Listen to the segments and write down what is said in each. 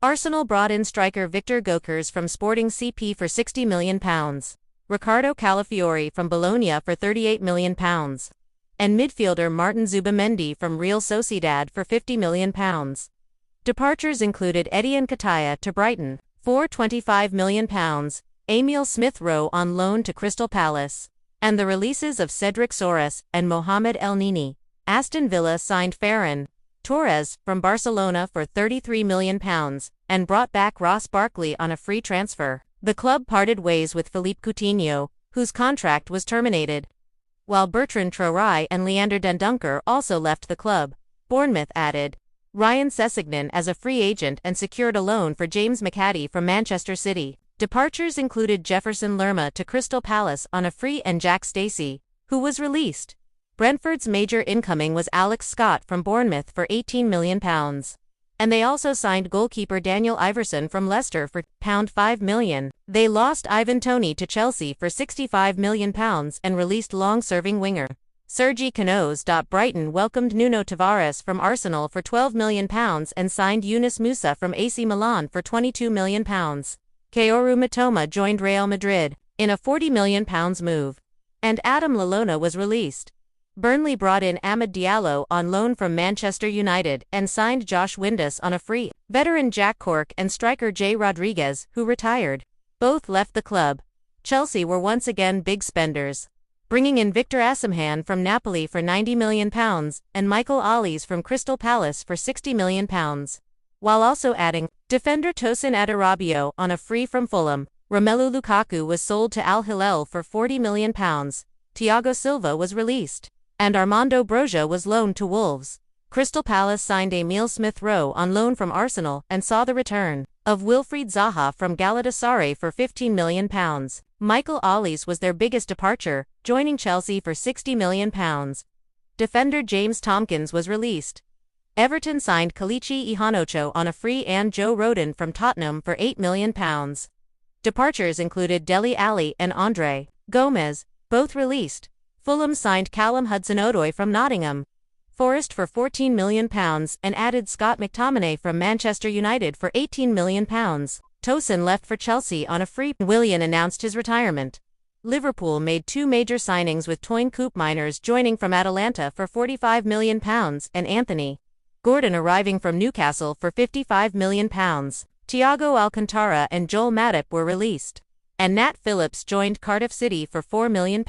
Arsenal brought in striker Victor Gokers from Sporting CP for £60 million. Riccardo Calafiori from Bologna for £38 million. And midfielder Martin Zubamendi from Real Sociedad for £50 million. Departures included Eddie Nketiah to Brighton for £25 million, Emil Smith-Rowe on loan to Crystal Palace, and the releases of Cedric Soares and Mohamed El Nini. Aston Villa signed Ferran Torres from Barcelona for £33 million and brought back Ross Barkley on a free transfer. The club parted ways with Philippe Coutinho, whose contract was terminated, while Bertrand Traoré and Leander Dendoncker also left the club. Bournemouth added Ryan Sessegnon as a free agent and secured a loan for James McAtee from Manchester City. Departures included Jefferson Lerma to Crystal Palace on a free and Jack Stacey, who was released. Brentford's major incoming was Alex Scott from Bournemouth for £18 million. And they also signed goalkeeper Daniel Iverson from Leicester for £5 million. They lost Ivan Toney to Chelsea for £65 million and released long-serving winger Sergi Canos. Brighton welcomed Nuno Tavares from Arsenal for £12 million and signed Yunus Musa from AC Milan for £22 million. Kaoru Mitoma joined Real Madrid in a £40 million move, and Adam Lallana was released. Burnley brought in Amad Diallo on loan from Manchester United and signed Josh Windus on a free. Veteran Jack Cork and striker Jay Rodriguez, who retired, both left the club. Chelsea were once again big spenders, bringing in Victor Osimhen from Napoli for £90 million and Michael Olise from Crystal Palace for £60 million, while also adding defender Tosin Adarabioyo on a free from Fulham. Romelu Lukaku was sold to Al Hilal for £40 million, Thiago Silva was released, and Armando Broja was loaned to Wolves. Crystal Palace signed Emil Smith-Rowe on loan from Arsenal and saw the return of Wilfried Zaha from Galatasaray for £15 million. Michael Olise was their biggest departure, joining Chelsea for £60 million. Defender James Tompkins was released. Everton signed Kelechi Iheanacho on a free and Joe Rodon from Tottenham for £8 million. Departures included Dele Alli and Andre Gomez, both released. Fulham signed Callum Hudson-Odoi from Nottingham Forest for £14 million and added Scott McTominay from Manchester United for £18 million. Tosin left for Chelsea on a free. Willian announced his retirement. Liverpool made two major signings with Toyn Koopmeiners joining from Atalanta for £45 million and Anthony Gordon arriving from Newcastle for £55 million. Thiago Alcantara and Joel Matip were released, and Nat Phillips joined Cardiff City for £4 million.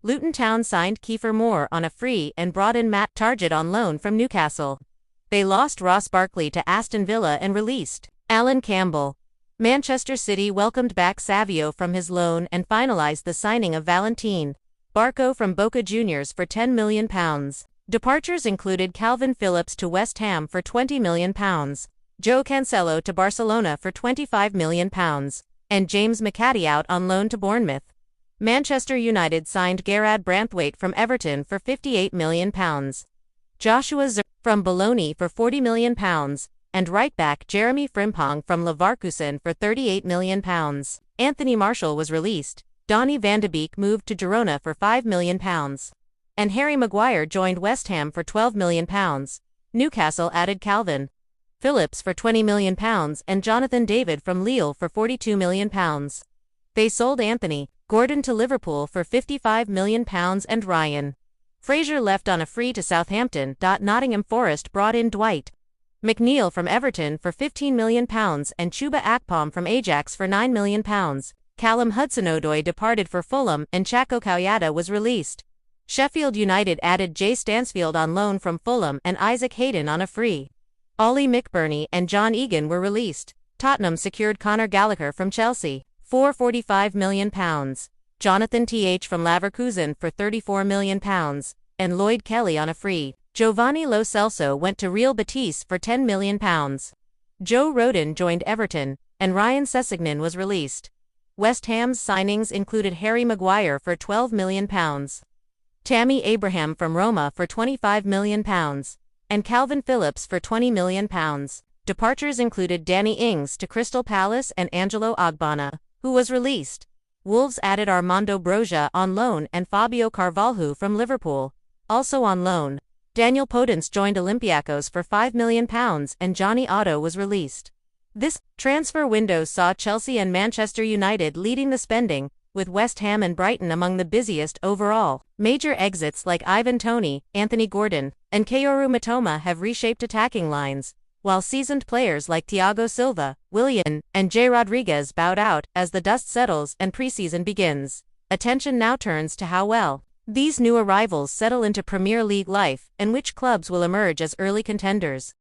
Luton Town signed Kiefer Moore on a free and brought in Matt Targett on loan from Newcastle. They lost Ross Barkley to Aston Villa and released Alan Campbell. Manchester City welcomed back Savio from his loan and finalized the signing of Valentin Barco from Boca Juniors for £10 million. Departures included Calvin Phillips to West Ham for £20 million, Joe Cancelo to Barcelona for £25 million, and James McAtee out on loan to Bournemouth. Manchester United signed Gerard Branthwaite from Everton for £58 million, Joshua Zirkzee from Bologna for £40 million, and right-back Jeremy Frimpong from Leverkusen for £38 million. Anthony Martial was released. Donny van de Beek moved to Girona for £5 million. And Harry Maguire joined West Ham for £12 million. Newcastle added Calvin Phillips for £20 million and Jonathan David from Lille for £42 million. They sold Anthony Gordon to Liverpool for £55 million and Ryan Fraser left on a free to Southampton. Nottingham Forest brought in Dwight McNeil from Everton for £15 million and Chuba Akpom from Ajax for £9 million. Callum Hudson-Odoi departed for Fulham and Chaco Calyada was released. Sheffield United added Jay Stansfield on loan from Fulham and Isaac Hayden on a free. Ollie McBurney and John Egan were released. Tottenham secured Conor Gallagher from Chelsea for £45 million, Jonathan Th from Leverkusen for £34 million, and Lloyd Kelly on a free. Giovanni Lo Celso went to Real Betis for £10 million. Joe Rodon joined Everton, and Ryan Sessegnon was released. West Ham's signings included Harry Maguire for £12 million, Tammy Abraham from Roma for £25 million, and Calvin Phillips for £20 million. Departures included Danny Ings to Crystal Palace and Angelo Ogbonna, who was released. Wolves added Armando Broja on loan and Fabio Carvalho from Liverpool, also on loan. Daniel Podence joined Olympiacos for £5 million and Johnny Otto was released. This transfer window saw Chelsea and Manchester United leading the spending, with West Ham and Brighton among the busiest overall. Major exits like Ivan Toney, Anthony Gordon, and Kaoru Mitoma have reshaped attacking lines, while seasoned players like Thiago Silva, Willian, and Jay Rodriguez bowed out as the dust settles and preseason begins. Attention now turns to how well these new arrivals settle into Premier League life and which clubs will emerge as early contenders.